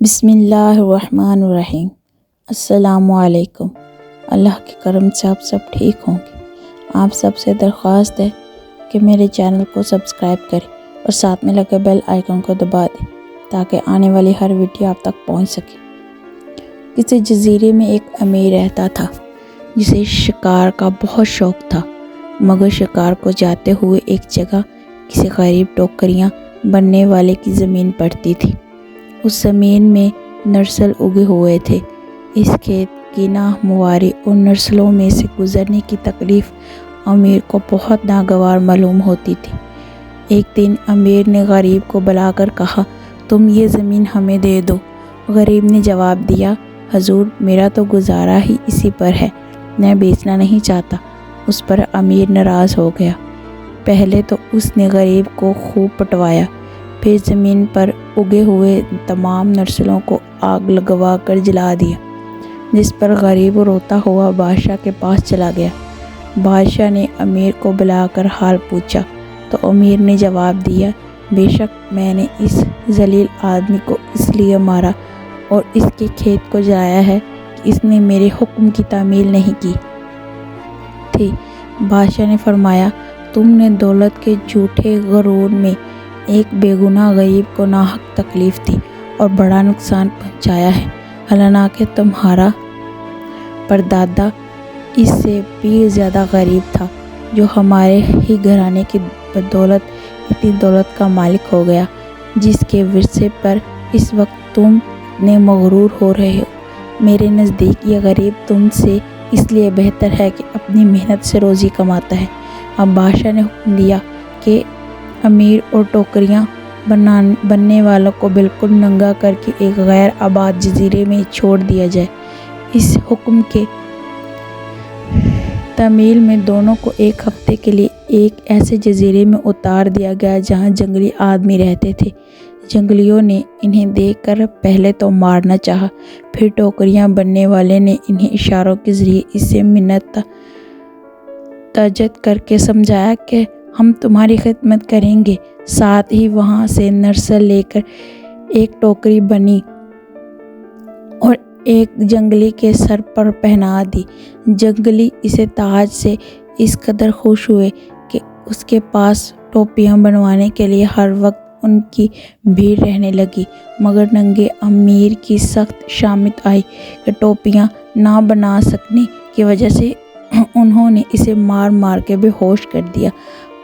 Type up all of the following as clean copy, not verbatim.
بسم اللہ الرحمن الرحیم۔ السلام علیکم۔ اللہ کے کرم سے آپ سب ٹھیک ہوں گے۔ آپ سب سے درخواست ہے کہ میرے چینل کو سبسکرائب کریں اور ساتھ میں لگے بیل آئیکن کو دبا دیں تاکہ آنے والی ہر ویڈیو آپ تک پہنچ سکے۔ کسی جزیرے میں ایک امیر رہتا تھا جسے شکار کا بہت شوق تھا، مگر شکار کو جاتے ہوئے ایک جگہ کسی غریب ٹوکریاں بننے والے کی زمین پڑتی تھی۔ اس زمین میں نرسل اگے ہوئے تھے۔ اس کھیت کی ناہمواری اور نرسلوں میں سے گزرنے کی تکلیف امیر کو بہت ناگوار معلوم ہوتی تھی۔ ایک دن امیر نے غریب کو بلا کر کہا، تم یہ زمین ہمیں دے دو۔ غریب نے جواب دیا، حضور میرا تو گزارا ہی اسی پر ہے، میں بیچنا نہیں چاہتا۔ اس پر امیر ناراض ہو گیا۔ پہلے تو اس نے غریب کو خوب پٹوایا، پھر زمین پر اگے ہوئے تمام نرسلوں کو آگ لگوا کر جلا دیا، جس پر غریب روتا ہوا بادشاہ کے پاس چلا گیا۔ بادشاہ نے امیر کو بلا کر حال پوچھا تو امیر نے جواب دیا، بے شک میں نے اس ذلیل آدمی کو اس لیے مارا اور اس کے کھیت کو جلایا ہے کہ اس نے میرے حکم کی تعمیل نہیں کی تھی۔ بادشاہ نے فرمایا، تم نے دولت کے جھوٹے غرور میں ایک بے گناہ غریب کو ناحق تکلیف دی اور بڑا نقصان پہنچایا ہے، حالانکہ تمہارا پردادا اس سے بھی زیادہ غریب تھا، جو ہمارے ہی گھرانے کی بدولت اتنی دولت کا مالک ہو گیا، جس کے ورثے پر اس وقت تم نے مغرور ہو رہے ہو۔ میرے نزدیک یہ غریب تم سے اس لیے بہتر ہے کہ اپنی محنت سے روزی کماتا ہے۔ اب بادشاہ نے حکم دیا کہ امیر اور ٹوکریاں بننے والوں کو بالکل ننگا کر کے ایک غیر آباد جزیرے میں چھوڑ دیا جائے۔ اس حکم کے تعمیل میں دونوں کو ایک ہفتے کے لیے ایک ایسے جزیرے میں اتار دیا گیا جہاں جنگلی آدمی رہتے تھے۔ جنگلیوں نے انہیں دیکھ کر پہلے تو مارنا چاہا، پھر ٹوکریاں بننے والے نے انہیں اشاروں کے ذریعے اس سے منت تجد کر کے سمجھایا کہ ہم تمہاری خدمت کریں گے۔ ساتھ ہی وہاں سے نرسل لے کر ایک ٹوکری بنی اور ایک جنگلی کے سر پر پہنا دی۔ جنگلی اسے تاج سے اس قدر خوش ہوئے کہ اس کے پاس ٹوپیاں بنوانے کے لیے ہر وقت ان کی بھیڑ رہنے لگی، مگر ننگے امیر کی سخت شامت آئی کہ ٹوپیاں نہ بنا سکنے کی وجہ سے انہوں نے اسے مار مار کے بے ہوش کر دیا۔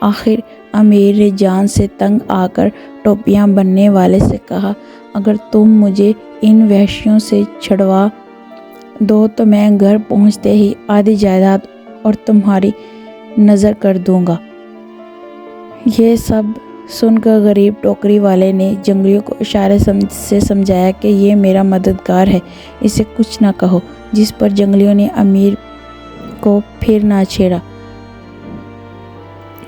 آخر امیر نے جان سے تنگ آ کر ٹوپیاں بننے والے سے کہا، اگر تم مجھے ان وحشیوں سے چھڑوا دو تو میں گھر پہنچتے ہی آدھی جائیداد اور تمہاری نذر کر دوں گا۔ یہ سب سن کر غریب ٹوکری والے نے جنگلیوں کو اشارے سے سمجھایا کہ یہ میرا مددگار ہے، اسے کچھ نہ کہو، جس پر جنگلیوں نے امیر کو پھر نہ چھیڑا،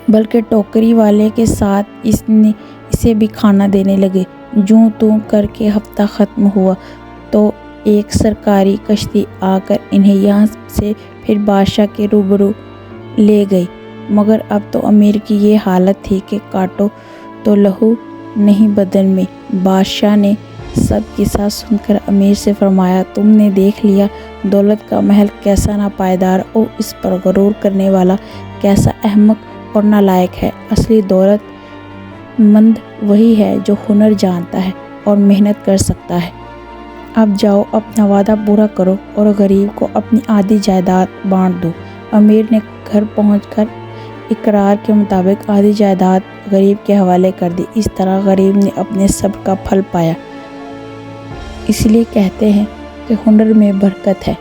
بلکہ ٹوکری والے کے ساتھ اسے بھی کھانا دینے لگے۔ جوں توں کر کے ہفتہ ختم ہوا تو ایک سرکاری کشتی آ کر انہیں یہاں سے پھر بادشاہ کے روبرو لے گئی، مگر اب تو امیر کی یہ حالت تھی کہ کاٹو تو لہو نہیں بدن میں۔ بادشاہ نے سب قصہ سن کر امیر سے فرمایا، تم نے دیکھ لیا دولت کا محل کیسا ناپائیدار اور اس پر غرور کرنے والا کیسا احمق اور نالائق ہے۔ اصلی دولت مند وہی ہے جو ہنر جانتا ہے اور محنت کر سکتا ہے۔ اب جاؤ اپنا وعدہ پورا کرو اور غریب کو اپنی آدھی جائیداد بانٹ دو۔ امیر نے گھر پہنچ کر اقرار کے مطابق آدھی جائیداد غریب کے حوالے کر دی۔ اس طرح غریب نے اپنے صبر کا پھل پایا۔ اس لیے کہتے ہیں کہ ہنر میں برکت ہے۔